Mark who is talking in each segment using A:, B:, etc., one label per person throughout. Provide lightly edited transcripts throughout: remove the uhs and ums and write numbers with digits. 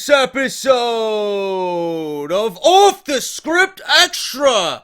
A: this episode of Off the Script Extra.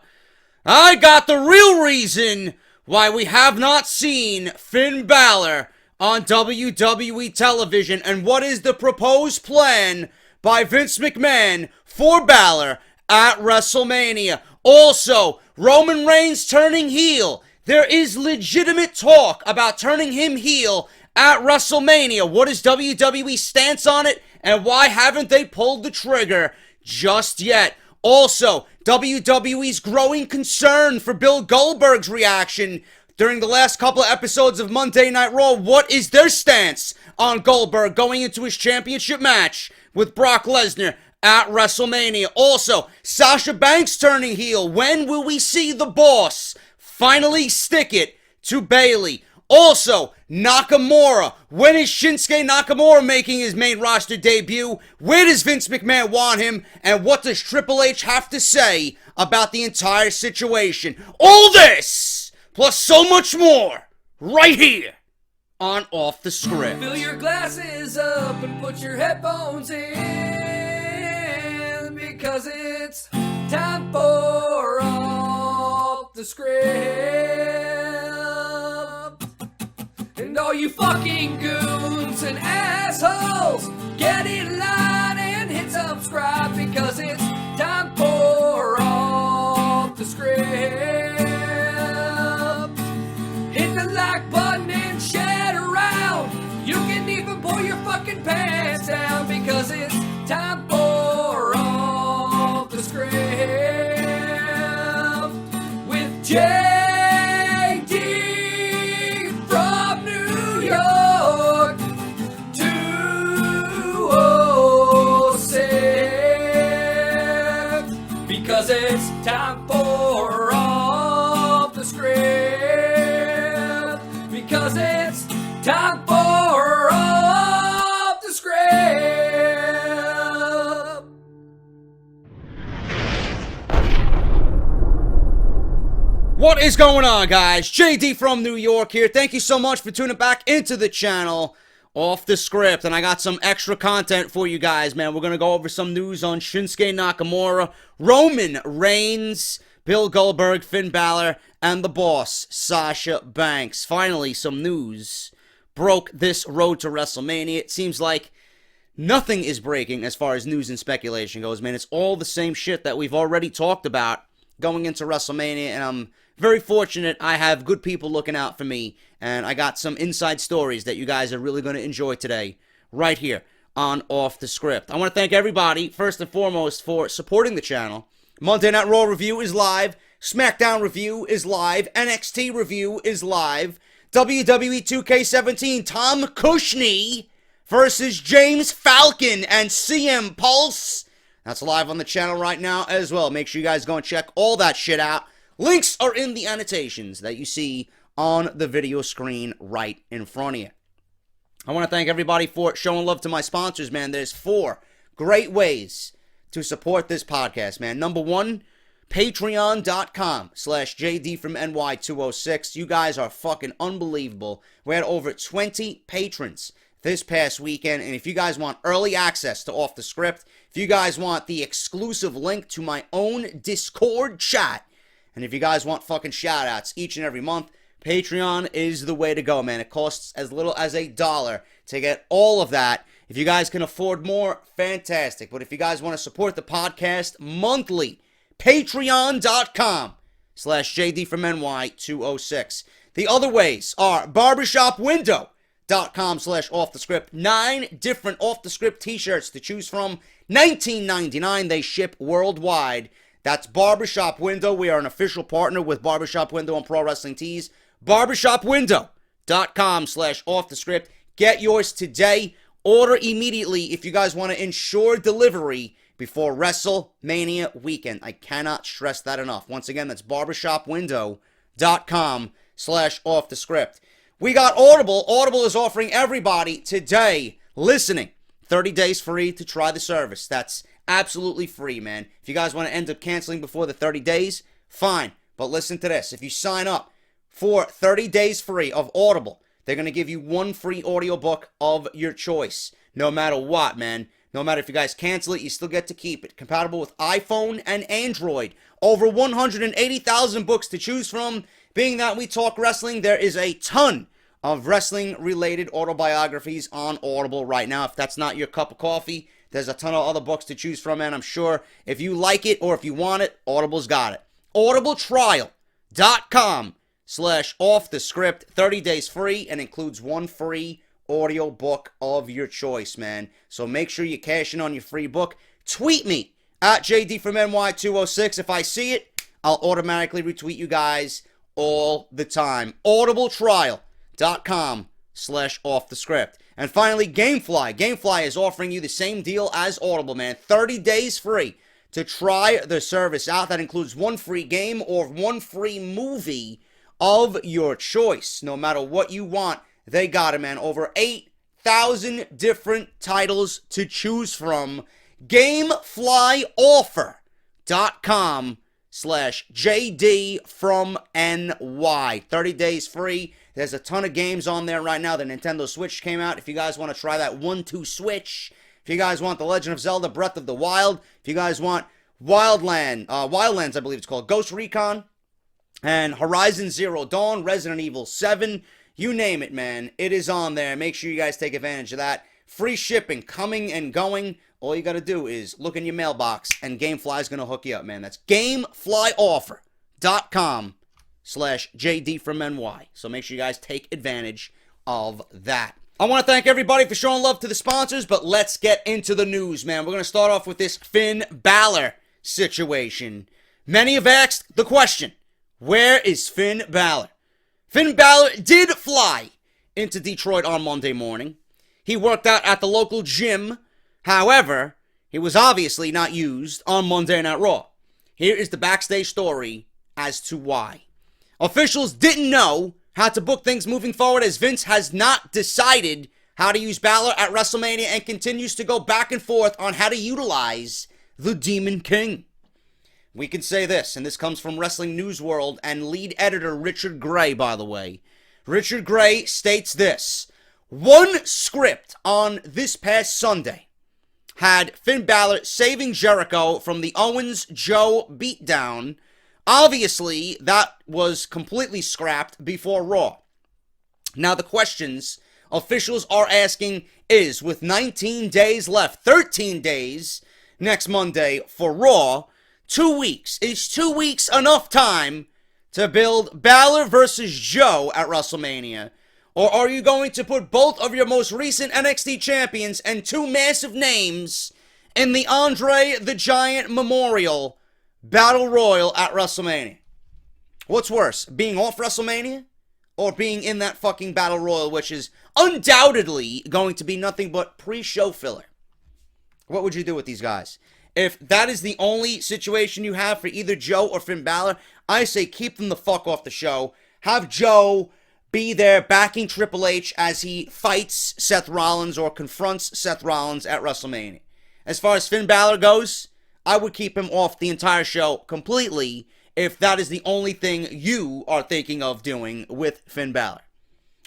A: I got the real reason why we have not seen Finn Balor on WWE television and what is the proposed plan by Vince McMahon for Balor at WrestleMania. Also, Roman Reigns turning heel. There is legitimate talk about turning him heel at WrestleMania. What is WWE's stance on it, and why haven't they pulled the trigger just yet? Also, WWE's growing concern for Bill Goldberg's reaction during the last couple of episodes of Monday Night Raw. What is their stance on Goldberg going into his championship match with Brock Lesnar at WrestleMania? Also, Sasha Banks turning heel. When will we see the boss finally stick it to Bayley? Also, Nakamura. When is Shinsuke Nakamura making his main roster debut? Where does Vince McMahon want him? And what does Triple H have to say about the entire situation? All this, plus so much more, right here on Off the Script.
B: Fill your glasses up and put your headphones in, because it's time for Off the Script. And all you fucking goons and assholes, get in line and hit subscribe, because it's time for Off the Script. Hit the like button and share it around. You can even pull your fucking pants down, because it's time for Off the Script with JD from New York 206, because it's time for Off the Script, because it's time for Off the Script.
A: What is going on, guys? JD from New York here. Thank you so much for tuning back into the channel, Off the Script. And I got some extra content for you guys, man. We're going to go over some news on Shinsuke Nakamura, Roman Reigns, Bill Goldberg, Finn Balor, and the boss, Sasha Banks. Finally, some news broke this road to WrestleMania. It seems like nothing is breaking as far as news and speculation goes, man. It's all the same shit that we've already talked about going into WrestleMania, and I'm very fortunate I have good people looking out for me, and I got some inside stories that you guys are really going to enjoy today, right here on Off the Script. I want to thank everybody, first and foremost, for supporting the channel. Monday Night Raw review is live, SmackDown review is live, NXT review is live, WWE 2K17, Tom Cushnie versus James Falcon and CM Pulse. That's live on the channel right now as well. Make sure you guys go and check all that shit out. Links are in the annotations that you see on the video screen right in front of you. I want to thank everybody for showing love to my sponsors, man. There's 4 great ways to support this podcast, man. Number 1, patreon.com/JD from NY206. You guys are fucking unbelievable. We had over 20 patrons this past weekend, and if you guys want early access to Off the Script, if you guys want the exclusive link to my own Discord chat, and if you guys want fucking shout-outs each and every month, Patreon is the way to go, man. It costs as little as $1 to get all of that. If you guys can afford more, fantastic. But if you guys want to support the podcast monthly, patreon.com/JD from NY206. The other ways are barbershopwindow.com/off the script. 9 different Off the Script t-shirts to choose from. $19.99. They ship worldwide. That's Barbershop Window. We are an official partner with Barbershop Window on Pro Wrestling Tees. Barbershopwindow.com/off the script. Get yours today. Order immediately if you guys want to ensure delivery before WrestleMania weekend. I cannot stress that enough. Once again, that's barbershopwindow.com/off the script. We got Audible. Audible is offering everybody today listening 30 days free to try the service. That's absolutely free, man. If you guys want to end up canceling before the 30 days, fine. But listen to this. If you sign up for 30 days free of Audible, they're going to give you 1 free audiobook of your choice. No matter what, man. No matter if you guys cancel it, you still get to keep it. Compatible with iPhone and Android. Over 180,000 books to choose from. Being that we talk wrestling, there is a ton of wrestling-related autobiographies on Audible right now. If that's not your cup of coffee, there's a ton of other books to choose from, and I'm sure if you like it or if you want it, Audible's got it. audibletrial.com/offthescript. 30 days free and includes one free audio book of your choice, man. So make sure you cash in on your free book. Tweet me at JD from NY206. If I see it, I'll automatically retweet you guys all the time. audibletrial.com/offthescript. And finally, Gamefly. Gamefly is offering you the same deal as Audible, man. 30 days free to try the service out. That includes one free game or one free movie of your choice. No matter what you want, they got it, man. Over 8,000 different titles to choose from. Gameflyoffer.com/JD from NY. 30 days free. There's a ton of games on there right now. The Nintendo Switch came out. If you guys want to try that 1-2 Switch. If you guys want The Legend of Zelda Breath of the Wild. If you guys want Wildlands, I believe it's called. Ghost Recon. And Horizon Zero Dawn. Resident Evil 7. You name it, man. It is on there. Make sure you guys take advantage of that. Free shipping coming and going. All you got to do is look in your mailbox and Gamefly is going to hook you up, man. That's gameflyoffer.com/JD from NY. So make sure you guys take advantage of that. I want to thank everybody for showing love to the sponsors, but let's get into the news, man. We're going to start off with this Finn Balor situation. Many have asked the question, where is Finn Balor? Finn Balor did fly into Detroit on Monday morning. He worked out at the local gym. However, he was obviously not used on Monday Night Raw. Here is the backstage story as to why. Officials didn't know how to book things moving forward as Vince has not decided how to use Balor at WrestleMania and continues to go back and forth on how to utilize the Demon King. We can say this, and this comes from Wrestling News World and lead editor Richard Gray, by the way. Richard Gray states this: one script on this past Sunday had Finn Balor saving Jericho from the Owens-Joe beatdown. Obviously, that was completely scrapped before Raw. Now, the questions officials are asking is, with 19 days left, 13 days next Monday for Raw, 2 weeks. Is 2 weeks enough time to build Balor versus Joe at WrestleMania? Or are you going to put both of your most recent NXT champions and two massive names in the Andre the Giant Memorial Battle Royal at WrestleMania? What's worse, being off WrestleMania or being in that fucking Battle Royal, which is undoubtedly going to be nothing but pre-show filler? What would you do with these guys? If that is the only situation you have for either Joe or Finn Balor, I say keep them the fuck off the show. Have Joe be there backing Triple H as he fights Seth Rollins or confronts Seth Rollins at WrestleMania. As far as Finn Balor goes, I would keep him off the entire show completely if that is the only thing you are thinking of doing with Finn Balor.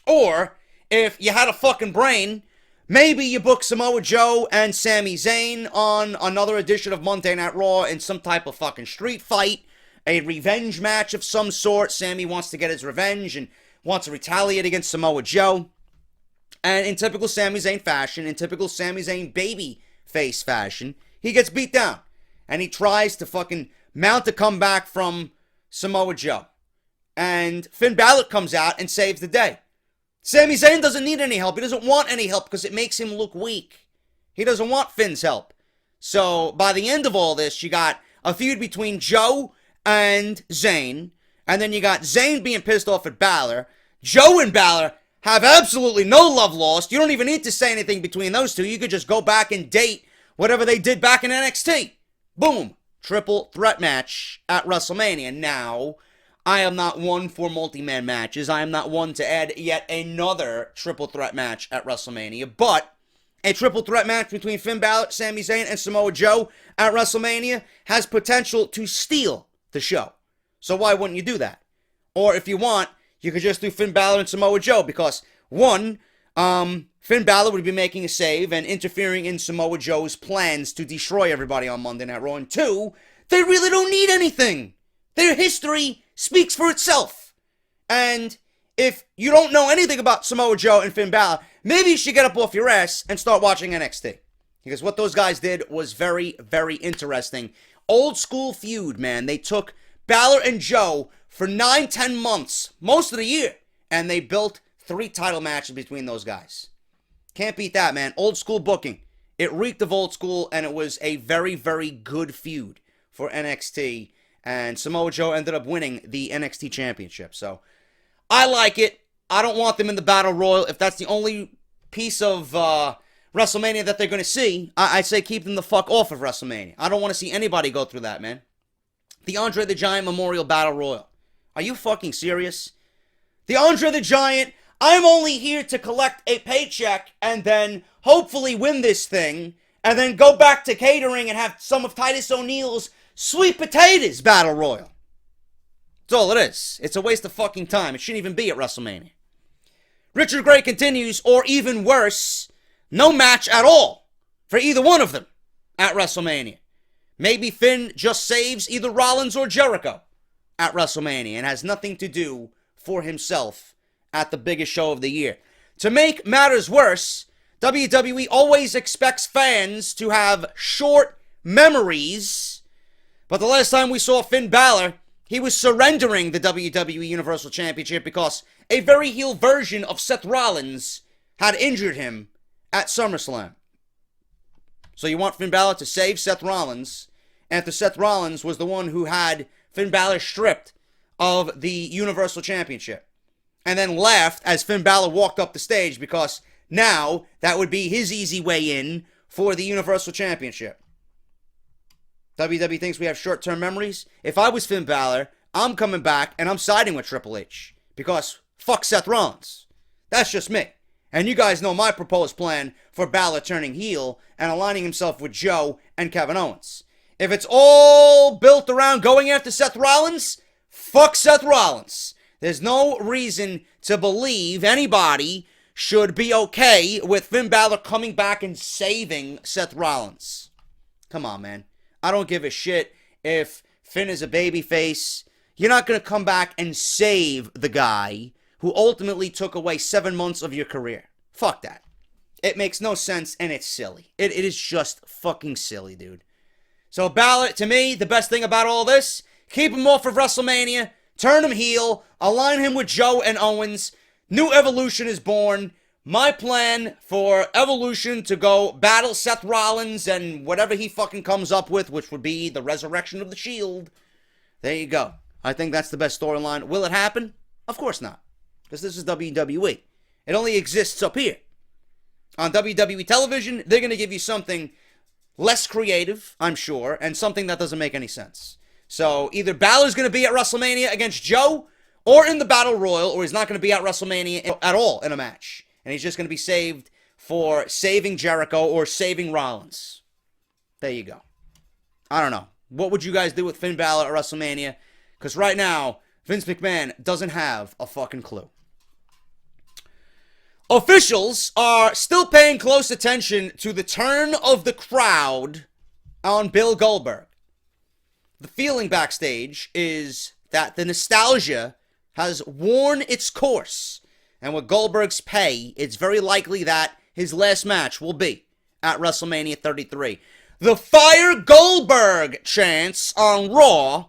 A: Or, if you had a fucking brain, maybe you book Samoa Joe and Sami Zayn on another edition of Monday Night Raw in some type of fucking street fight, a revenge match of some sort. Sami wants to get his revenge and wants to retaliate against Samoa Joe. And in typical Sami Zayn fashion, in typical Sami Zayn baby face fashion, he gets beat down. And he tries to fucking mount a comeback from Samoa Joe. And Finn Balor comes out and saves the day. Sami Zayn doesn't need any help. He doesn't want any help because it makes him look weak. He doesn't want Finn's help. So by the end of all this, you got a feud between Joe and Zayn. And then you got Zayn being pissed off at Balor. Joe and Balor have absolutely no love lost. You don't even need to say anything between those two. You could just go back and date whatever they did back in NXT. Boom. Triple threat match at WrestleMania. Now, I am not one for multi-man matches. I am not one to add yet another triple threat match at WrestleMania. But a triple threat match between Finn Balor, Sami Zayn, and Samoa Joe at WrestleMania has potential to steal the show. So why wouldn't you do that? Or if you want, you could just do Finn Balor and Samoa Joe because, one, Finn Balor would be making a save and interfering in Samoa Joe's plans to destroy everybody on Monday Night Raw. And 2, they really don't need anything. Their history speaks for itself. And if you don't know anything about Samoa Joe and Finn Balor, maybe you should get up off your ass and start watching NXT. Because what those guys did was very, very interesting. Old school feud, man. They took Balor and Joe for 9-10 months, most of the year, and they built 3 title matches between those guys. Can't beat that, man. Old school booking. It reeked of old school, and it was a very, very good feud for NXT. And Samoa Joe ended up winning the NXT Championship. So, I like it. I don't want them in the Battle Royal. If that's the only piece of WrestleMania that they're going to see, I say keep them the fuck off of WrestleMania. I don't want to see anybody go through that, man. The Andre the Giant Memorial Battle Royal. Are you fucking serious? The Andre the Giant, I'm only here to collect a paycheck and then hopefully win this thing and then go back to catering and have some of Titus O'Neil's sweet potatoes Battle Royal. That's all it is. It's a waste of fucking time. It shouldn't even be at WrestleMania. Richard Gray continues, or even worse, no match at all for either one of them at WrestleMania. Maybe Finn just saves either Rollins or Jericho at WrestleMania and has nothing to do for himself at the biggest show of the year. To make matters worse, WWE always expects fans to have short memories, but the last time we saw Finn Balor, he was surrendering the WWE Universal Championship because a very heel version of Seth Rollins had injured him at SummerSlam. So you want Finn Balor to save Seth Rollins, after Seth Rollins was the one who had Finn Balor stripped of the Universal Championship. And then laughed as Finn Balor walked up the stage because now that would be his easy way in for the Universal Championship. WWE thinks we have short-term memories. If I was Finn Balor, I'm coming back and I'm siding with Triple H because fuck Seth Rollins. That's just me. And you guys know my proposed plan for Balor turning heel and aligning himself with Joe and Kevin Owens. If it's all built around going after Seth Rollins, fuck Seth Rollins. There's no reason to believe anybody should be okay with Finn Balor coming back and saving Seth Rollins. Come on, man. I don't give a shit if Finn is a babyface. You're not going to come back and save the guy who ultimately took away 7 months of your career. Fuck that. It makes no sense and it's silly. It is just fucking silly, dude. So Balor, to me, the best thing about all this, keep him off of WrestleMania, turn him heel, align him with Joe and Owens. New Evolution is born. My plan for Evolution to go battle Seth Rollins and whatever he fucking comes up with, which would be the resurrection of the Shield. There you go. I think that's the best storyline. Will it happen? Of course not. Because this is WWE. It only exists up here. On WWE television, they're going to give you something less creative, I'm sure, and something that doesn't make any sense. So either Balor's going to be at WrestleMania against Joe, or in the Battle Royal, or he's not going to be at WrestleMania at all in a match. And he's just going to be saved for saving Jericho or saving Rollins. There you go. I don't know. What would you guys do with Finn Balor at WrestleMania? Because right now, Vince McMahon doesn't have a fucking clue. Officials are still paying close attention to the turn of the crowd on Bill Goldberg. The feeling backstage is that the nostalgia has worn its course. And with Goldberg's pay, it's very likely that his last match will be at WrestleMania 33. The Fire Goldberg chants on Raw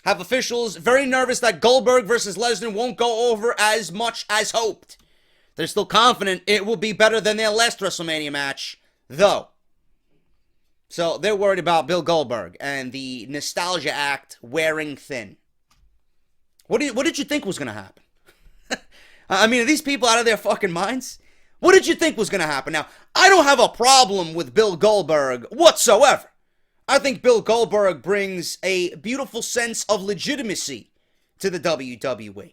A: have officials very nervous that Goldberg versus Lesnar won't go over as much as hoped. They're still confident it will be better than their last WrestleMania match, though. So they're worried about Bill Goldberg and the nostalgia act wearing thin. What did you think was going to happen? I mean, are these people out of their fucking minds? What did you think was going to happen? Now, I don't have a problem with Bill Goldberg whatsoever. I think Bill Goldberg brings a beautiful sense of legitimacy to the WWE.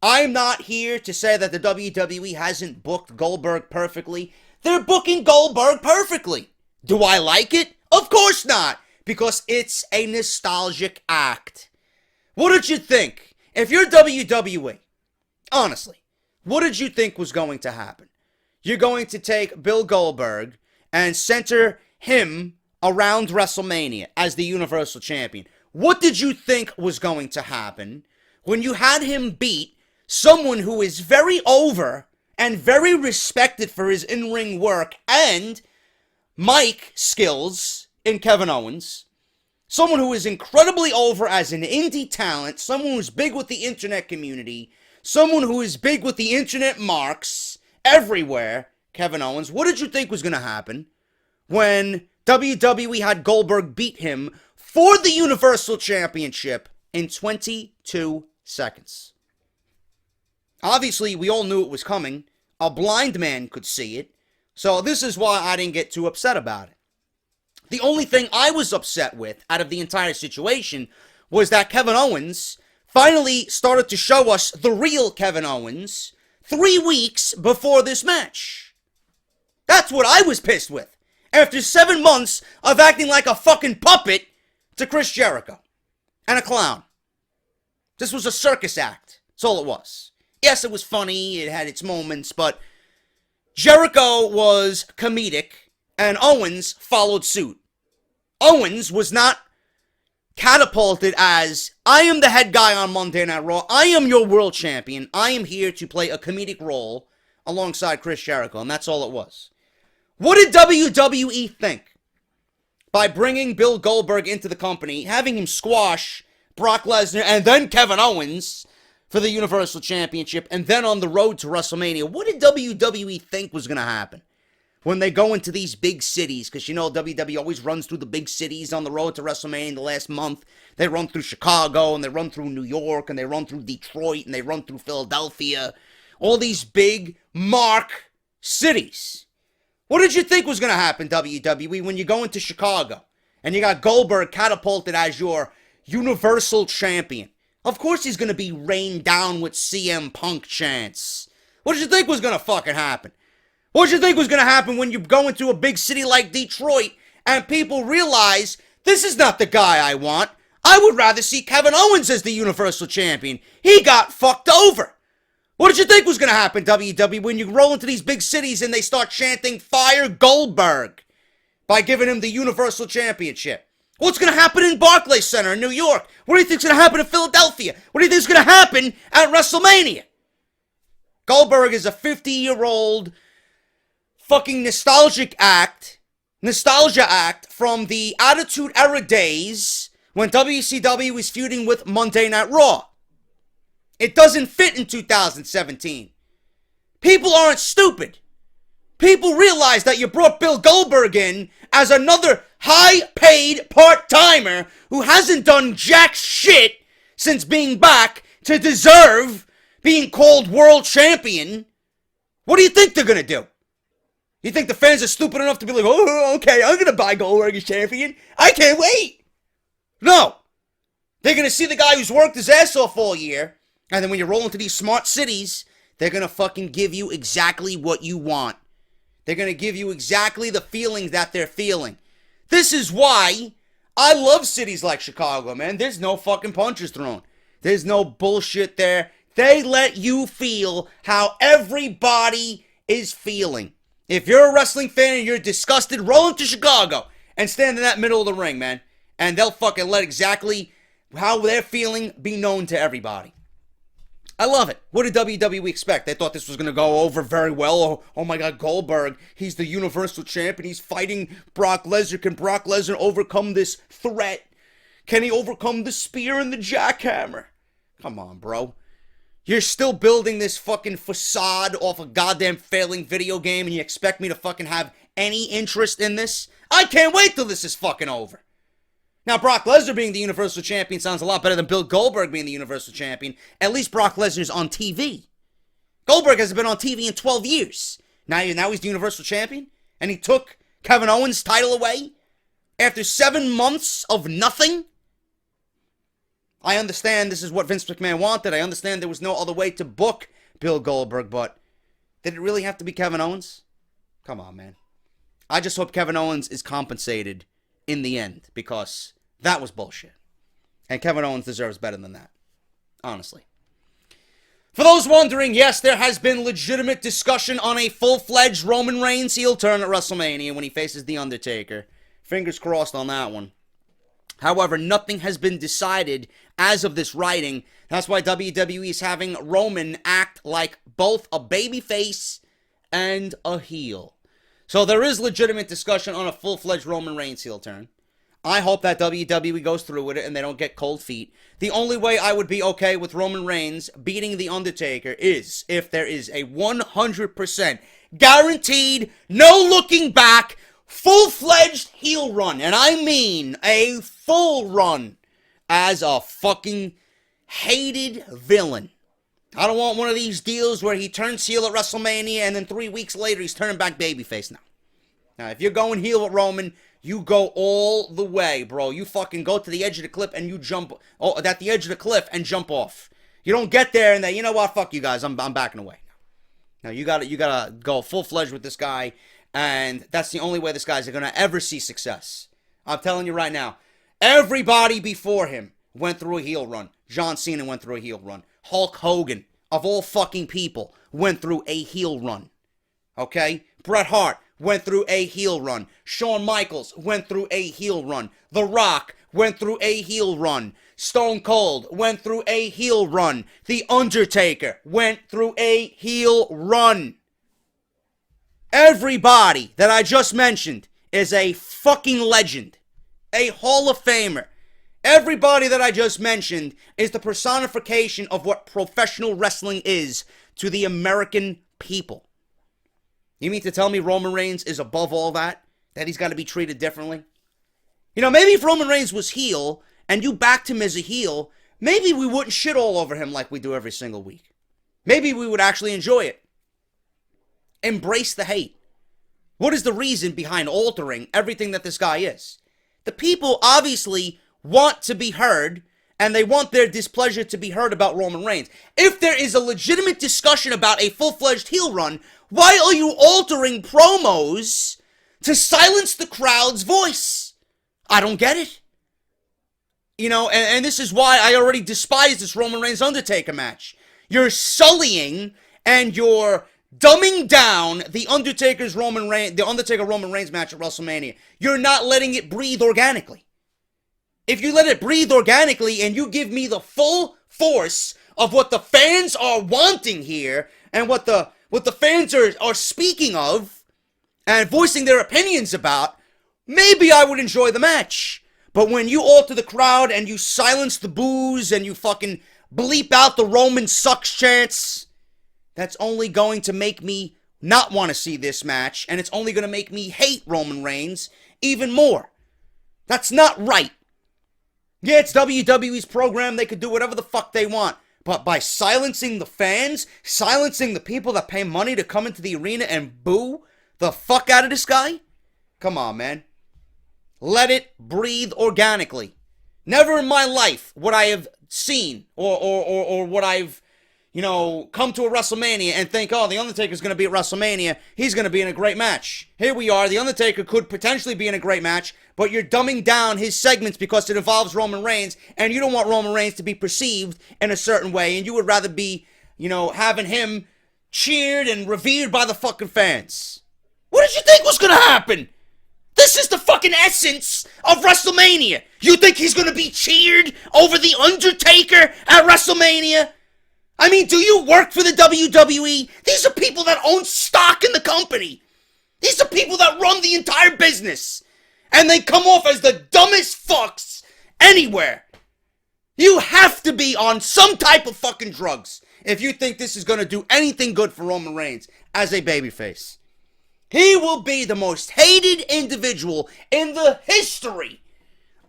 A: I'm not here to say that the WWE hasn't booked Goldberg perfectly. They're booking Goldberg perfectly. Do I like it? Of course not, because it's a nostalgic act. What did you think? If you're WWE, honestly, what did you think was going to happen? you're going to take Bill Goldberg and center him around WrestleMania as the Universal Champion. What did you think was going to happen when you had him beat someone who is very over and very respected for his in-ring work and mic skills in Kevin Owens? Someone who is incredibly over as an indie talent, someone who's big with the internet community, someone who is big with the internet marks everywhere, Kevin Owens. What did you think was going to happen when WWE had Goldberg beat him for the Universal Championship in 22 seconds? Obviously, we all knew it was coming. A blind man could see it. So this is why I didn't get too upset about it. The only thing I was upset with out of the entire situation was that Kevin Owens finally started to show us the real Kevin Owens 3 weeks before this match. That's what I was pissed with. After 7 months of acting like a fucking puppet to Chris Jericho and a clown. This was a circus act. That's all it was. Yes, it was funny. It had its moments, but Jericho was comedic and Owens followed suit. Owens was not catapulted as, I am the head guy on Monday Night Raw. I am your world champion. I am here to play a comedic role alongside Chris Jericho, and that's all it was. What did WWE think by bringing Bill Goldberg into the company, having him squash Brock Lesnar and then Kevin Owens for the Universal Championship, and then on the road to WrestleMania? What did WWE think was going to happen when they go into these big cities? Because you know WWE always runs through the big cities on the road to WrestleMania in the last month. They run through Chicago, and they run through New York, and they run through Detroit, and they run through Philadelphia. All these big mark cities. What did you think was going to happen, WWE, when you go into Chicago and you got Goldberg catapulted as your Universal Champion? Of course he's going to be rained down with CM Punk chants. What did you think was going to fucking happen? What did you think was going to happen when you go into a big city like Detroit and people realize, this is not the guy I want. I would rather see Kevin Owens as the Universal Champion. He got fucked over. What did you think was going to happen, WWE, when you roll into these big cities and they start chanting, fire Goldberg, by giving him the Universal Championship? What's going to happen in Barclays Center in New York? What do you think's going to happen in Philadelphia? What do you think's going to happen at WrestleMania? Goldberg is a 50-year-old fucking nostalgia act from the Attitude Era days when WCW was feuding with Monday Night Raw. It doesn't fit in 2017. People aren't stupid. People realize that you brought Bill Goldberg in as another high-paid part-timer who hasn't done jack shit since being back to deserve being called world champion. What do you think they're gonna do? You think the fans are stupid enough to be like, oh, okay, I'm gonna buy Goldberg as champion? I can't wait. No. They're gonna see the guy who's worked his ass off all year, and then when you roll into these smart cities, they're gonna fucking give you exactly what you want. They're gonna give you exactly the feelings that they're feeling. This is why I love cities like Chicago, man. There's no fucking punches thrown. There's no bullshit there. They let you feel how everybody is feeling. If you're a wrestling fan and you're disgusted, roll into Chicago and stand in that middle of the ring, man. And they'll fucking let exactly how they're feeling be known to everybody. I love it. What did WWE expect? They thought this was going to go over very well. Oh my God, Goldberg, he's the Universal Champion. He's fighting Brock Lesnar. Can Brock Lesnar overcome this threat? Can he overcome the spear and the jackhammer? Come on, bro. You're still building this fucking facade off a goddamn failing video game and you expect me to fucking have any interest in this? I can't wait till this is fucking over. Now, Brock Lesnar being the Universal Champion sounds a lot better than Bill Goldberg being the Universal Champion. At least Brock Lesnar's on TV. Goldberg hasn't been on TV in 12 years. Now he's the Universal Champion? And he took Kevin Owens' title away? After 7 months of nothing? I understand this is what Vince McMahon wanted. I understand there was no other way to book Bill Goldberg, but did it really have to be Kevin Owens? Come on, man. I just hope Kevin Owens is compensated in the end, because that was bullshit. And Kevin Owens deserves better than that. Honestly. For those wondering, yes, there has been legitimate discussion on a full-fledged Roman Reigns heel turn at WrestleMania when he faces The Undertaker. Fingers crossed on that one. However, nothing has been decided as of this writing. That's why WWE is having Roman act like both a babyface and a heel. So there is legitimate discussion on a full-fledged Roman Reigns heel turn. I hope that WWE goes through with it and they don't get cold feet. The only way I would be okay with Roman Reigns beating The Undertaker is if there is a 100% guaranteed, no looking back, full-fledged heel run. And I mean a full run as a fucking hated villain. I don't want one of these deals where he turns heel at WrestleMania and then 3 weeks later he's turning back babyface now. Now, if you're going heel with Roman, you go all the way, bro. You fucking go to the edge of the cliff and you jump at the edge of the cliff and jump off. You don't get there and then, you know what, fuck you guys, I'm backing away. Now, you gotta go full-fledged with this guy, and that's the only way this guy's gonna ever see success. I'm telling you right now, everybody before him went through a heel run. John Cena went through a heel run. Hulk Hogan, of all fucking people, went through a heel run. Okay? Bret Hart went through a heel run. Shawn Michaels went through a heel run. The Rock went through a heel run. Stone Cold went through a heel run. The Undertaker went through a heel run. Everybody that I just mentioned is a fucking legend. A Hall of Famer. Everybody that I just mentioned is the personification of what professional wrestling is to the American people. You mean to tell me Roman Reigns is above all that? That he's got to be treated differently? You know, maybe if Roman Reigns was heel and you backed him as a heel, maybe we wouldn't shit all over him like we do every single week. Maybe we would actually enjoy it. Embrace the hate. What is the reason behind altering everything that this guy is? The people obviously want to be heard, and they want their displeasure to be heard about Roman Reigns. If there is a legitimate discussion about a full-fledged heel run, why are you altering promos to silence the crowd's voice? I don't get it. You know, and this is why I already despise this Roman Reigns Undertaker match. You're sullying and you're dumbing down the Undertaker Roman Reigns match at WrestleMania. You're not letting it breathe organically. If you let it breathe organically and you give me the full force of what the fans are wanting here and what the fans are speaking of and voicing their opinions about, maybe I would enjoy the match. But when you alter the crowd and you silence the boos and you fucking bleep out the Roman sucks chants, that's only going to make me not want to see this match, and it's only going to make me hate Roman Reigns even more. That's not right. Yeah, it's WWE's program. They could do whatever the fuck they want. But by silencing the fans, silencing the people that pay money to come into the arena and boo the fuck out of this guy? Come on, man. Let it breathe organically. Never in my life would I have seen or what I've, come to a WrestleMania and think, oh, The Undertaker's going to be at WrestleMania. He's going to be in a great match. Here we are. The Undertaker could potentially be in a great match, but you're dumbing down his segments because it involves Roman Reigns, and you don't want Roman Reigns to be perceived in a certain way, and you would rather be, having him cheered and revered by the fucking fans. What did you think was going to happen? This is the fucking essence of WrestleMania. You think he's going to be cheered over The Undertaker at WrestleMania? I mean, do you work for the WWE? These are people that own stock in the company. These are people that run the entire business. And they come off as the dumbest fucks anywhere. You have to be on some type of fucking drugs if you think this is going to do anything good for Roman Reigns as a babyface. He will be the most hated individual in the history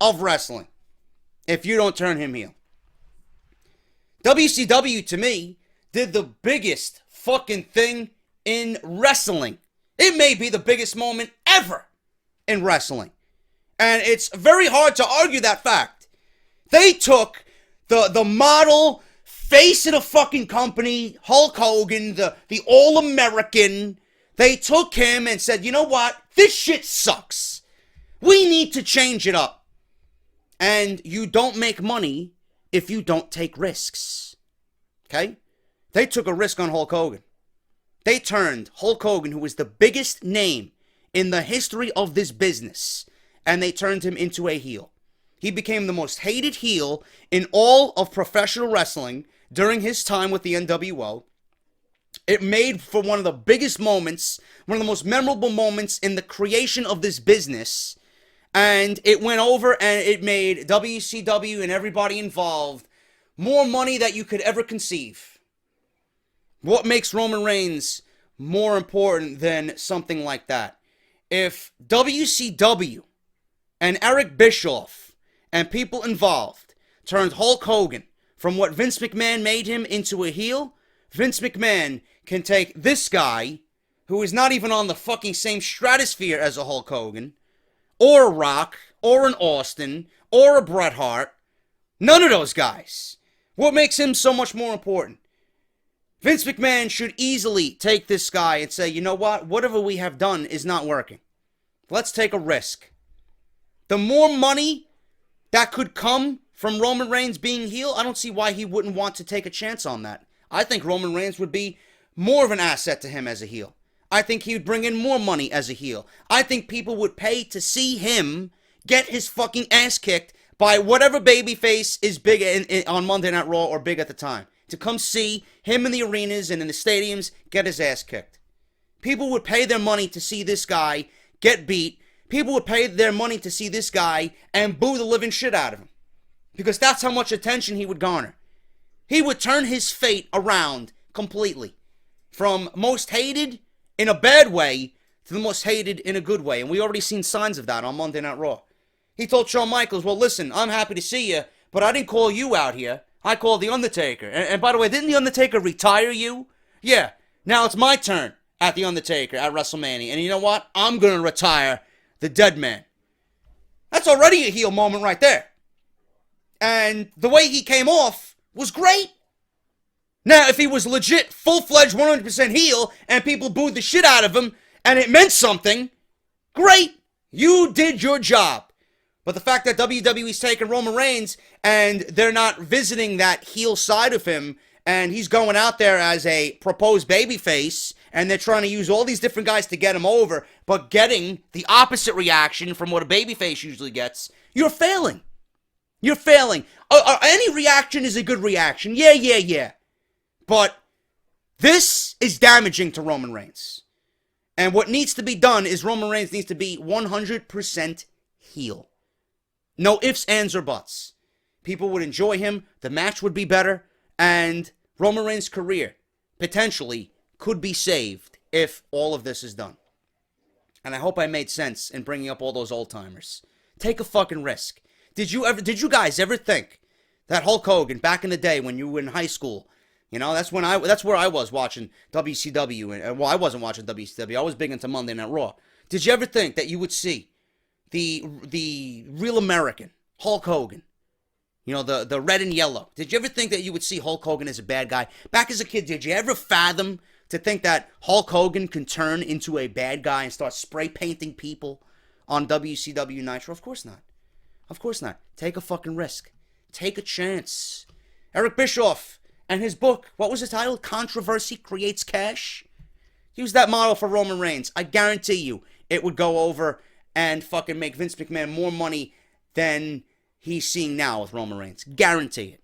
A: of wrestling if you don't turn him heel. WCW, to me, did the biggest fucking thing in wrestling. It may be the biggest moment ever in wrestling. And it's very hard to argue that fact. They took the model face of the fucking company, Hulk Hogan, the All-American. They took him and said, you know what? This shit sucks. We need to change it up. And you don't make money if you don't take risks. Okay? They took a risk on Hulk Hogan. They turned Hulk Hogan, who was the biggest name in the history of this business, and they turned him into a heel. He became the most hated heel in all of professional wrestling during his time with the NWO. It made for one of the biggest moments, one of the most memorable moments in the creation of this business. And it went over and it made WCW and everybody involved more money that you could ever conceive. What makes Roman Reigns more important than something like that? If WCW and Eric Bischoff and people involved turned Hulk Hogan from what Vince McMahon made him into a heel, Vince McMahon can take this guy, who is not even on the fucking same stratosphere as a Hulk Hogan, or a Rock, or an Austin, or a Bret Hart. None of those guys. What makes him so much more important? Vince McMahon should easily take this guy and say, you know what? Whatever we have done is not working. Let's take a risk. The more money that could come from Roman Reigns being heel, I don't see why he wouldn't want to take a chance on that. I think Roman Reigns would be more of an asset to him as a heel. I think he would bring in more money as a heel. I think people would pay to see him get his fucking ass kicked by whatever babyface is big on Monday Night Raw or big at the time. To come see him in the arenas and in the stadiums get his ass kicked. People would pay their money to see this guy get beat. People would pay their money to see this guy and boo the living shit out of him. Because that's how much attention he would garner. He would turn his fate around completely. From most hated in a bad way to the most hated in a good way. And we already seen signs of that on Monday Night Raw. He told Shawn Michaels, well, listen, I'm happy to see you, but I didn't call you out here. I called The Undertaker. And by the way, didn't The Undertaker retire you? Yeah. Now it's my turn at The Undertaker at WrestleMania. And you know what? I'm going to retire the dead man. That's already a heel moment right there. And the way he came off was great. Now, if he was legit, full-fledged, 100% heel, and people booed the shit out of him, and it meant something, great. You did your job. But the fact that WWE's taking Roman Reigns, and they're not visiting that heel side of him, and he's going out there as a proposed babyface, and they're trying to use all these different guys to get him over, but getting the opposite reaction from what a babyface usually gets, you're failing. You're failing. Any reaction is a good reaction. Yeah. But this is damaging to Roman Reigns. And what needs to be done is Roman Reigns needs to be 100% heel. No ifs, ands, or buts. People would enjoy him, the match would be better, and Roman Reigns' career, potentially, could be saved if all of this is done. And I hope I made sense in bringing up all those old-timers. Take a fucking risk. Did you guys ever think that Hulk Hogan, back in the day when you were in high school, you know, that's where I was watching WCW, and well, I wasn't watching WCW, I was big into Monday Night Raw. Did you ever think that you would see the real American, Hulk Hogan, you know, the red and yellow? Did you ever think that you would see Hulk Hogan as a bad guy? Back as a kid, did you ever fathom to think that Hulk Hogan can turn into a bad guy and start spray painting people on WCW Nitro? Of course not. Of course not. Take a fucking risk. Take a chance. Eric Bischoff and his book, what was the title? Controversy Creates Cash? Use that model for Roman Reigns. I guarantee you it would go over and fucking make Vince McMahon more money than he's seeing now with Roman Reigns. Guarantee it.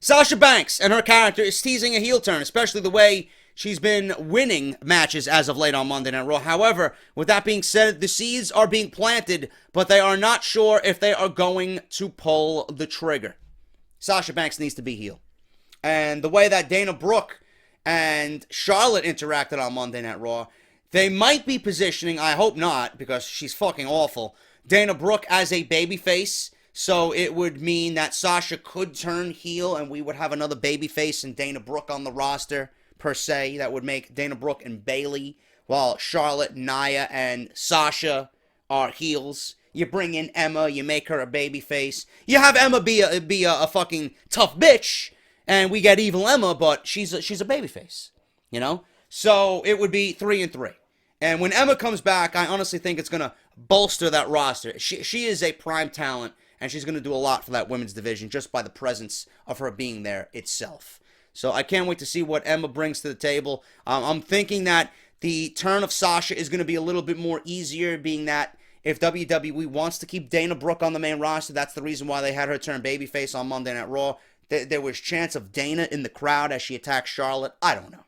A: Sasha Banks and her character is teasing a heel turn, especially the way she's been winning matches as of late on Monday Night Raw. However, with that being said, the seeds are being planted, but they are not sure if they are going to pull the trigger. Sasha Banks needs to be heel. And the way that Dana Brooke and Charlotte interacted on Monday Night Raw, they might be positioning, I hope not, because she's fucking awful, Dana Brooke as a babyface. So it would mean that Sasha could turn heel and we would have another babyface and Dana Brooke on the roster, per se. That would make Dana Brooke and Bayley, while Charlotte, Nia, and Sasha are heels. You bring in Emma, you make her a babyface. You have Emma be a fucking tough bitch, and we get evil Emma, but she's a babyface, you know? So it would be 3-3. And when Emma comes back, I honestly think it's going to bolster that roster. She is a prime talent, and she's going to do a lot for that women's division just by the presence of her being there itself. So I can't wait to see what Emma brings to the table. I'm thinking that the turn of Sasha is going to be a little bit more easier, being that if WWE wants to keep Dana Brooke on the main roster, that's the reason why they had her turn babyface on Monday Night Raw. There was chance of Dana in the crowd as she attacked Charlotte. I don't know.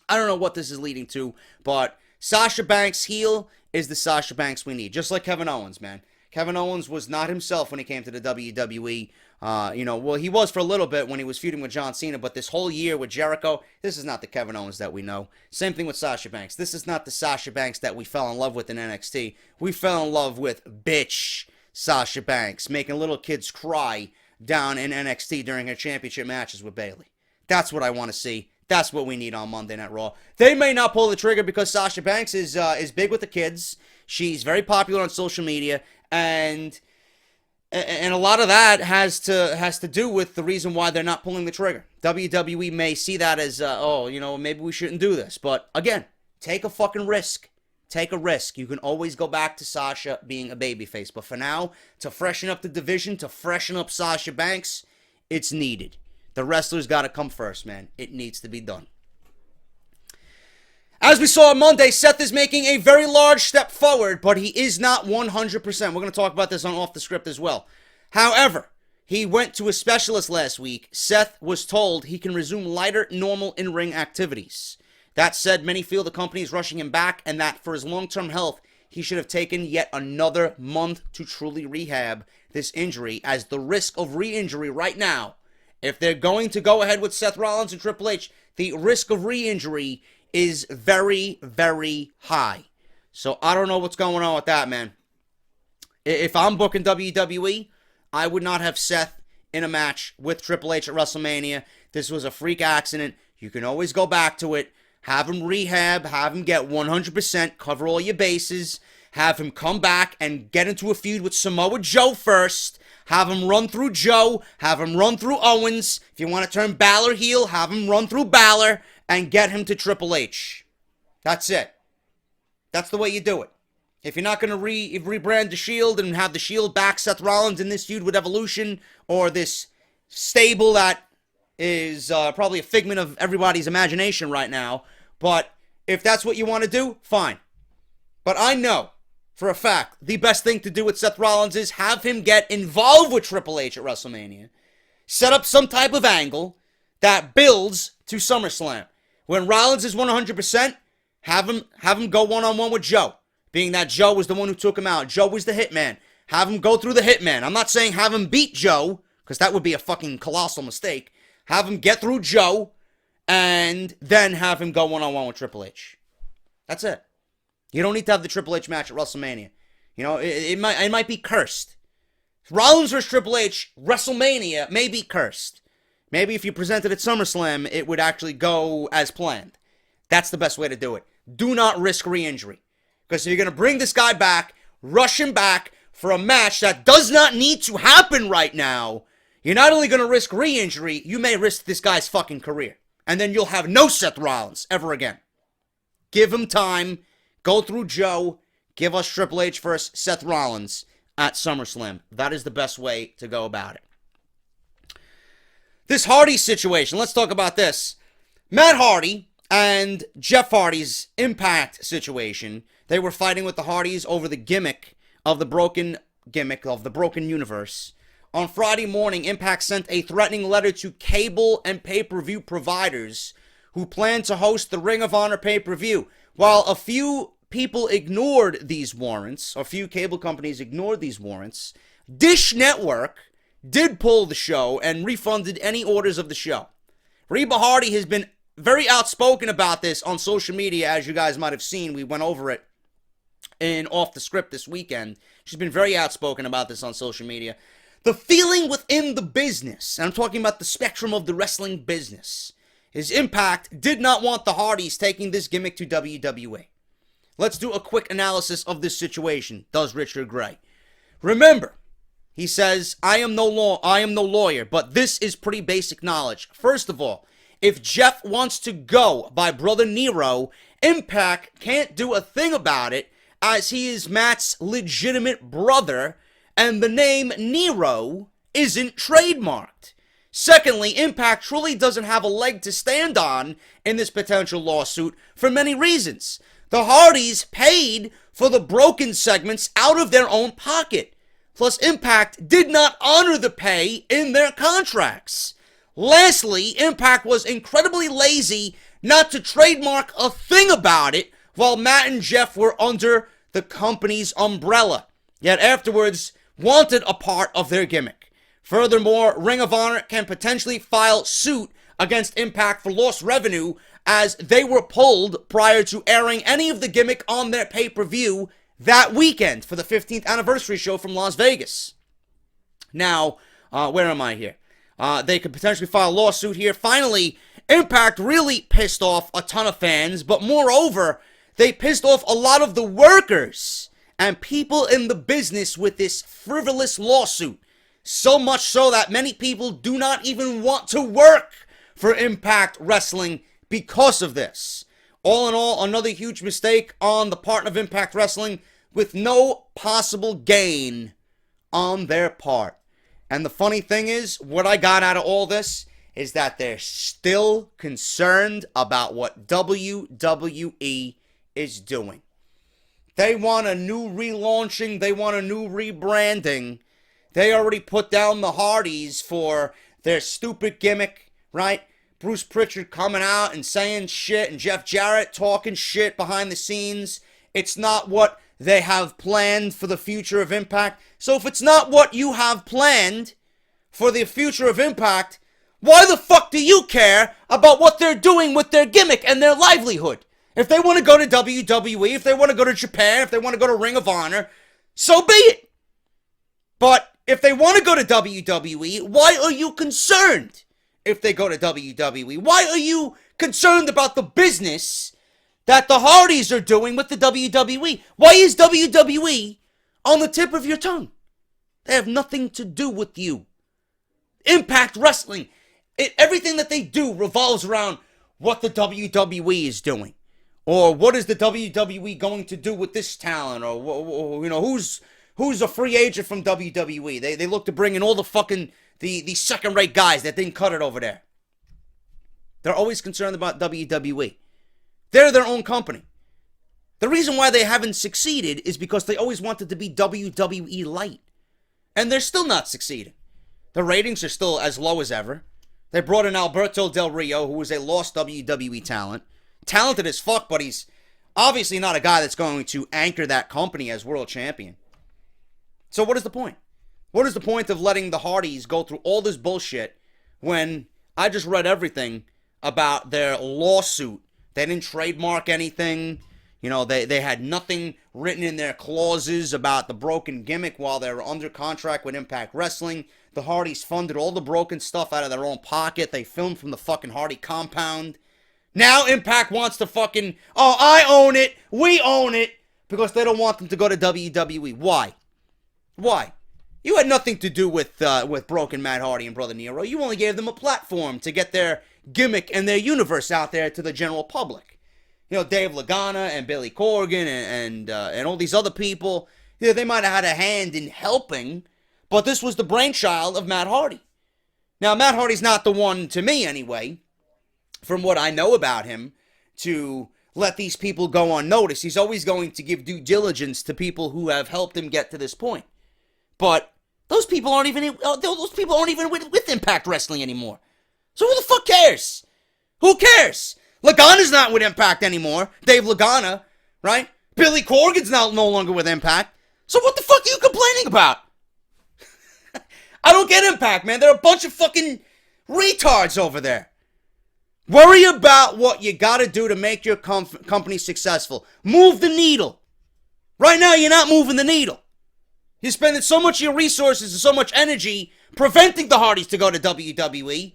A: I don't know what this is leading to, but Sasha Banks heel is the Sasha Banks we need. Just like Kevin Owens, man. Kevin Owens was not himself when he came to the WWE. Well, he was for a little bit when he was feuding with John Cena, but this whole year with Jericho, this is not the Kevin Owens that we know. Same thing with Sasha Banks. This is not the Sasha Banks that we fell in love with in NXT. We fell in love with bitch Sasha Banks, making little kids cry down in NXT during her championship matches with Bayley. That's what I want to see. That's what we need on Monday Night Raw. They may not pull the trigger because Sasha Banks is big with the kids. She's very popular on social media, and a lot of that has to do with the reason why they're not pulling the trigger. WWE may see that as, maybe we shouldn't do this. But again, take a fucking risk. Take a risk. You can always go back to Sasha being a babyface. But for now, to freshen up the division, to freshen up Sasha Banks, it's needed. The wrestler's got to come first, man. It needs to be done. As we saw on Monday, Seth is making a very large step forward, but he is not 100%. We're going to talk about this on Off the Script as well. However, he went to a specialist last week. Seth was told he can resume lighter, normal in-ring activities. That said, many feel the company is rushing him back and that for his long-term health, he should have taken yet another month to truly rehab this injury, as the risk of re-injury right now, if they're going to go ahead with Seth Rollins and Triple H, the risk of re-injury is very, very high. So I don't know what's going on with that, man. If I'm booking WWE, I would not have Seth in a match with Triple H at WrestleMania. This was a freak accident. You can always go back to it. Have him rehab, have him get 100%, cover all your bases, have him come back and get into a feud with Samoa Joe first, have him run through Joe, have him run through Owens. If you want to turn Balor heel, have him run through Balor and get him to Triple H. That's it. That's the way you do it. If you're not going to rebrand the Shield and have the Shield back Seth Rollins in this feud with Evolution, or this stable that is probably a figment of everybody's imagination right now. But if that's what you want to do, fine. But I know for a fact the best thing to do with Seth Rollins is have him get involved with Triple H at WrestleMania. Set up some type of angle that builds to SummerSlam. When Rollins is 100%, have him go one-on-one with Joe. Being that Joe was the one who took him out. Joe was the hitman. Have him go through the hitman. I'm not saying have him beat Joe, because that would be a fucking colossal mistake. Have him get through Joe, and then have him go one-on-one with Triple H. That's it. You don't need to have the Triple H match at WrestleMania. You know, it might be cursed. Rollins vs. Triple H, WrestleMania may be cursed. Maybe if you presented at SummerSlam, it would actually go as planned. That's the best way to do it. Do not risk re-injury. Because if you're going to bring this guy back, rush him back for a match that does not need to happen right now, you're not only going to risk re-injury, you may risk this guy's fucking career. And then you'll have no Seth Rollins ever again. Give him time. Go through Joe. Give us Triple H versus Seth Rollins at SummerSlam. That is the best way to go about it. This Hardy situation, let's talk about this. Matt Hardy and Jeff Hardy's Impact situation, they were fighting with the Hardys over the gimmick of the broken universe. On Friday morning, Impact sent a threatening letter to cable and pay-per-view providers who plan to host the Ring of Honor pay-per-view. While a few people ignored these warrants, a few cable companies ignored these warrants, Dish Network did pull the show and refunded any orders of the show. Reba Hardy has been very outspoken about this on social media, as you guys might have seen. We went over it in Off the Script this weekend. She's been very outspoken about this on social media. The feeling within the business, and I'm talking about the spectrum of the wrestling business, is Impact did not want the Hardys taking this gimmick to WWE. Let's do a quick analysis of this situation, does Richard Gray. Remember, he says, I am no lawyer, but this is pretty basic knowledge. First of all, if Jeff wants to go by Brother Nero, Impact can't do a thing about it, as he is Matt's legitimate brother, and the name Nero isn't trademarked. Secondly, Impact truly doesn't have a leg to stand on in this potential lawsuit for many reasons. The Hardys paid for the broken segments out of their own pocket. Plus, Impact did not honor the pay in their contracts. Lastly, Impact was incredibly lazy not to trademark a thing about it while Matt and Jeff were under the company's umbrella, yet afterwards wanted a part of their gimmick. Furthermore, Ring of Honor can potentially file suit against Impact for lost revenue as they were pulled prior to airing any of the gimmick on their pay-per-view that weekend for the 15th anniversary show from Las Vegas. Now, where am I here? They could potentially file a lawsuit here. Finally, Impact really pissed off a ton of fans, but moreover, they pissed off a lot of the workers and people in the business with this frivolous lawsuit. So much so that many people do not even want to work for Impact Wrestling because of this. All in all, another huge mistake on the part of Impact Wrestling with no possible gain on their part. And the funny thing is, what I got out of all this is that they're still concerned about what WWE is doing. They want a new relaunching. They want a new rebranding. They already put down the Hardys for their stupid gimmick, right? Bruce Pritchard coming out and saying shit and Jeff Jarrett talking shit behind the scenes. It's not what they have planned for the future of Impact. So if it's not what you have planned for the future of Impact, why the fuck do you care about what they're doing with their gimmick and their livelihood? If they want to go to WWE, if they want to go to Japan, if they want to go to Ring of Honor, so be it. But if they want to go to WWE, why are you concerned if they go to WWE? Why are you concerned about the business that the Hardys are doing with the WWE? Why is WWE on the tip of your tongue? They have nothing to do with you. Impact Wrestling, everything that they do revolves around what the WWE is doing. Or what is the WWE going to do with this talent? Or, you know, who's a free agent from WWE? They look to bring in all the fucking, the second-rate guys that didn't cut it over there. They're always concerned about WWE. They're their own company. The reason why they haven't succeeded is because they always wanted to be WWE light. And they're still not succeeding. The ratings are still as low as ever. They brought in Alberto Del Rio, who was a lost WWE talent. Talented as fuck, but he's obviously not a guy that's going to anchor that company as world champion. So what is the point? What is the point of letting the Hardys go through all this bullshit when I just read everything about their lawsuit? They didn't trademark anything. You know, they had nothing written in their clauses about the broken gimmick while they were under contract with Impact Wrestling. The Hardys funded all the broken stuff out of their own pocket. They filmed from the fucking Hardy compound. Now Impact wants to fucking, oh, I own it, we own it, because they don't want them to go to WWE. Why? Why? You had nothing to do with Broken Matt Hardy and Brother Nero. You only gave them a platform to get their gimmick and their universe out there to the general public. You know, Dave Lagana and Billy Corgan and all these other people, you know, they might have had a hand in helping, but this was the brainchild of Matt Hardy. Now, Matt Hardy's not the one, to me anyway, from what I know about him, to let these people go unnoticed. He's always going to give due diligence to people who have helped him get to this point. But those people aren't even with Impact Wrestling anymore. So who the fuck cares? Who cares? Lagana's not with Impact anymore. Dave Lagana, right? Billy Corgan's no longer with Impact. So what the fuck are you complaining about? I don't get Impact, man. They're a bunch of fucking retards over there. Worry about what you gotta do to make your company successful. Move the needle. Right now, you're not moving the needle. You're spending so much of your resources and so much energy preventing the Hardys to go to WWE,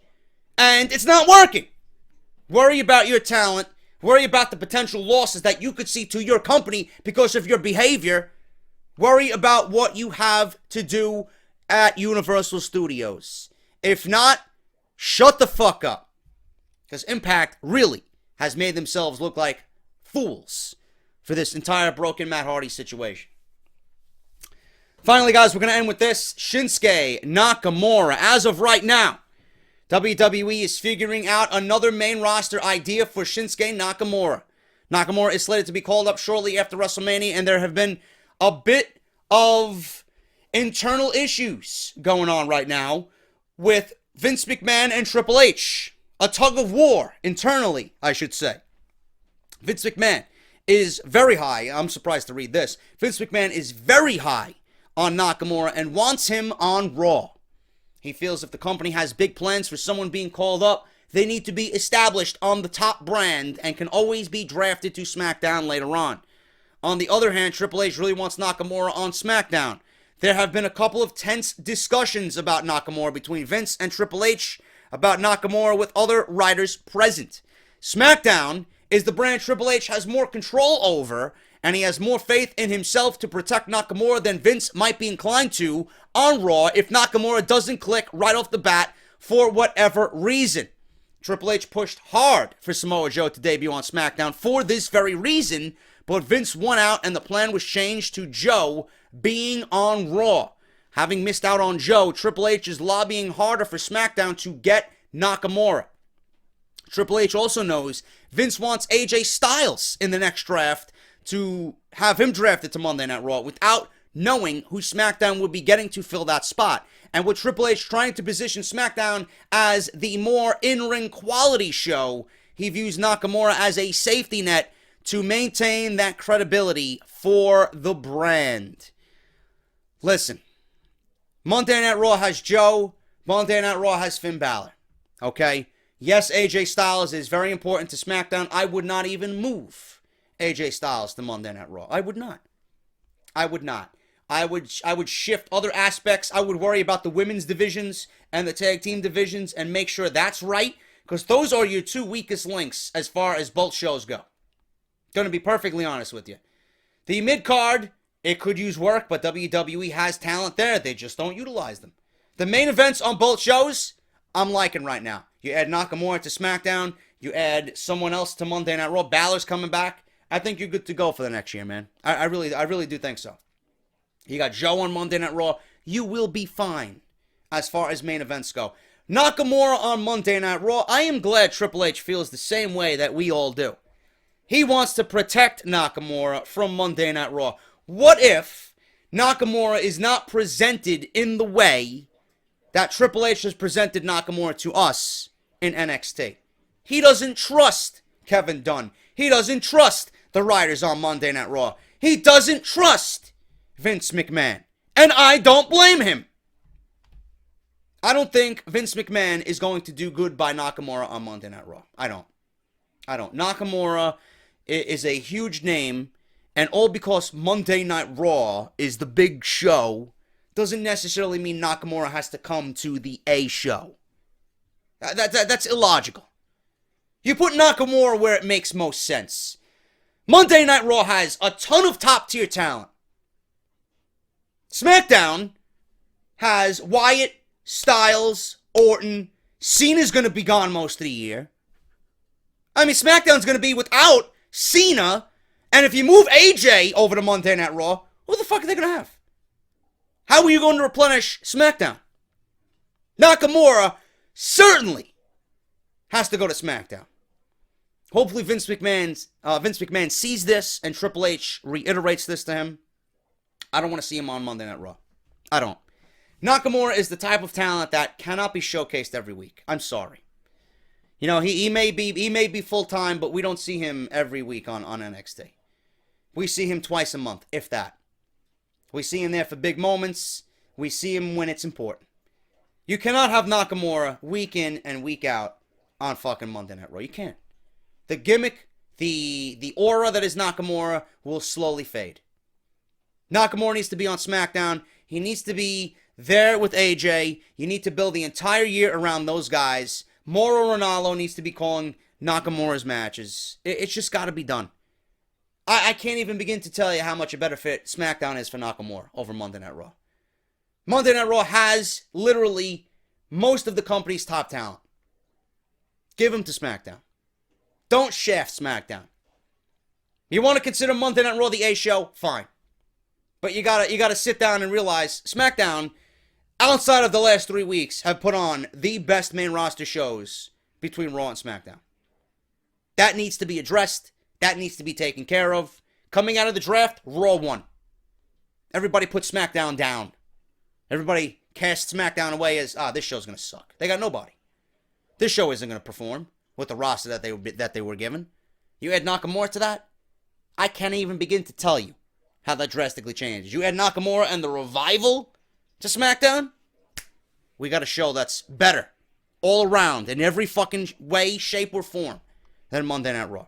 A: and it's not working. Worry about your talent. Worry about the potential losses that you could see to your company because of your behavior. Worry about what you have to do at Universal Studios. If not, shut the fuck up. Because Impact really has made themselves look like fools for this entire broken Matt Hardy situation. Finally, guys, we're going to end with this. Shinsuke Nakamura, as of right now, WWE is figuring out another main roster idea for Shinsuke Nakamura. Nakamura is slated to be called up shortly after WrestleMania, and there have been a bit of internal issues going on right now with Vince McMahon and Triple H. A tug of war internally, I should say. Vince McMahon is very high. I'm surprised to read this. Vince McMahon is very high on Nakamura and wants him on Raw. He feels if the company has big plans for someone being called up, they need to be established on the top brand and can always be drafted to SmackDown later on. On the other hand, Triple H really wants Nakamura on SmackDown. There have been a couple of tense discussions about Nakamura between Vince and Triple H, about Nakamura with other writers present. SmackDown is the brand Triple H has more control over, and he has more faith in himself to protect Nakamura than Vince might be inclined to on Raw if Nakamura doesn't click right off the bat for whatever reason. Triple H pushed hard for Samoa Joe to debut on SmackDown for this very reason, but Vince won out and the plan was changed to Joe being on Raw. Having missed out on Joe, Triple H is lobbying harder for SmackDown to get Nakamura. Triple H also knows Vince wants AJ Styles in the next draft to have him drafted to Monday Night Raw without knowing who SmackDown would be getting to fill that spot. And with Triple H trying to position SmackDown as the more in-ring quality show, he views Nakamura as a safety net to maintain that credibility for the brand. Listen, Monday Night Raw has Joe, Monday Night Raw has Finn Balor, okay? Yes, AJ Styles is very important to SmackDown. I would not even move AJ Styles to Monday Night Raw. I would not. I would shift other aspects. I would worry about the women's divisions and the tag team divisions and make sure that's right, because those are your two weakest links as far as both shows go. Going to be perfectly honest with you. The mid-card, it could use work, but WWE has talent there. They just don't utilize them. The main events on both shows, I'm liking right now. You add Nakamura to SmackDown. You add someone else to Monday Night Raw. Balor's coming back. I think you're good to go for the next year, man. I really do think so. You got Joe on Monday Night Raw. You will be fine as far as main events go. Nakamura on Monday Night Raw. I am glad Triple H feels the same way that we all do. He wants to protect Nakamura from Monday Night Raw. What if Nakamura is not presented in the way that Triple H has presented Nakamura to us in NXT? He doesn't trust Kevin Dunn. He doesn't trust the writers on Monday Night Raw. He doesn't trust Vince McMahon. And I don't blame him. I don't think Vince McMahon is going to do good by Nakamura on Monday Night Raw. I don't. Nakamura is a huge name, and all because Monday Night Raw is the big show doesn't necessarily mean Nakamura has to come to the A show. That's illogical. You put Nakamura where it makes most sense. Monday Night Raw has a ton of top-tier talent. SmackDown has Wyatt, Styles, Orton. Cena's going to be gone most of the year. I mean, SmackDown's going to be without Cena. And if you move AJ over to Monday Night Raw, who the fuck are they going to have? How are you going to replenish SmackDown? Nakamura certainly has to go to SmackDown. Hopefully Vince McMahon sees this and Triple H reiterates this to him. I don't want to see him on Monday Night Raw. I don't. Nakamura is the type of talent that cannot be showcased every week. I'm sorry. You know, he may be full-time, but we don't see him every week on NXT. We see him twice a month, if that. We see him there for big moments. We see him when it's important. You cannot have Nakamura week in and week out on fucking Monday Night Raw. You can't. The gimmick, the aura that is Nakamura will slowly fade. Nakamura needs to be on SmackDown. He needs to be there with AJ. You need to build the entire year around those guys. Mauro Ranallo needs to be calling Nakamura's matches. It's just got to be done. I can't even begin to tell you how much a better fit SmackDown is for Nakamura over Monday Night Raw. Monday Night Raw has literally most of the company's top talent. Give him to SmackDown. Don't shaft SmackDown. You want to consider Monday Night Raw the A show? Fine. But you gotta sit down and realize SmackDown, outside of the last 3 weeks, have put on the best main roster shows between Raw and SmackDown. That needs to be addressed. That needs to be taken care of. Coming out of the draft, Raw won. Everybody put SmackDown down. Everybody cast SmackDown away as, this show's going to suck. They got nobody. This show isn't going to perform with the roster that they were given. You add Nakamura to that, I can't even begin to tell you how that drastically changes. You add Nakamura and the Revival to SmackDown, we got a show that's better all around in every fucking way, shape, or form than Monday Night Raw.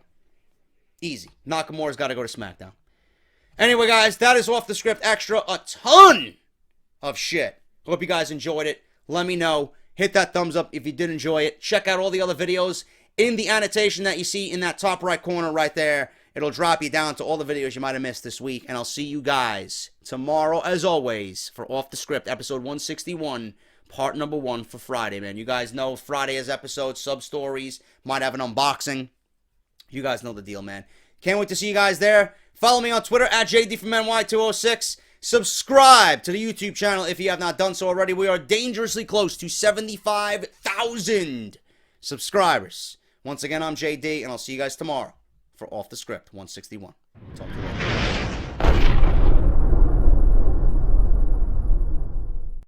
A: Easy. Nakamura's got to go to SmackDown. Anyway, guys, that is Off the Script Extra. A ton of shit. Hope you guys enjoyed it. Let me know. Hit that thumbs up if you did enjoy it. Check out all the other videos in the annotation that you see in that top right corner right there. It'll drop you down to all the videos you might have missed this week. And I'll see you guys tomorrow, as always, for Off the Script, episode 161, part number 1 for Friday, man. You guys know Friday is episode, sub-stories, might have an unboxing. You guys know the deal, man. Can't wait to see you guys there. Follow me on Twitter at JD206. Subscribe to the YouTube channel if you have not done so already. We are dangerously close to 75,000 subscribers. Once again, I'm JD, and I'll see you guys tomorrow for Off the Script 161. Talk to you later.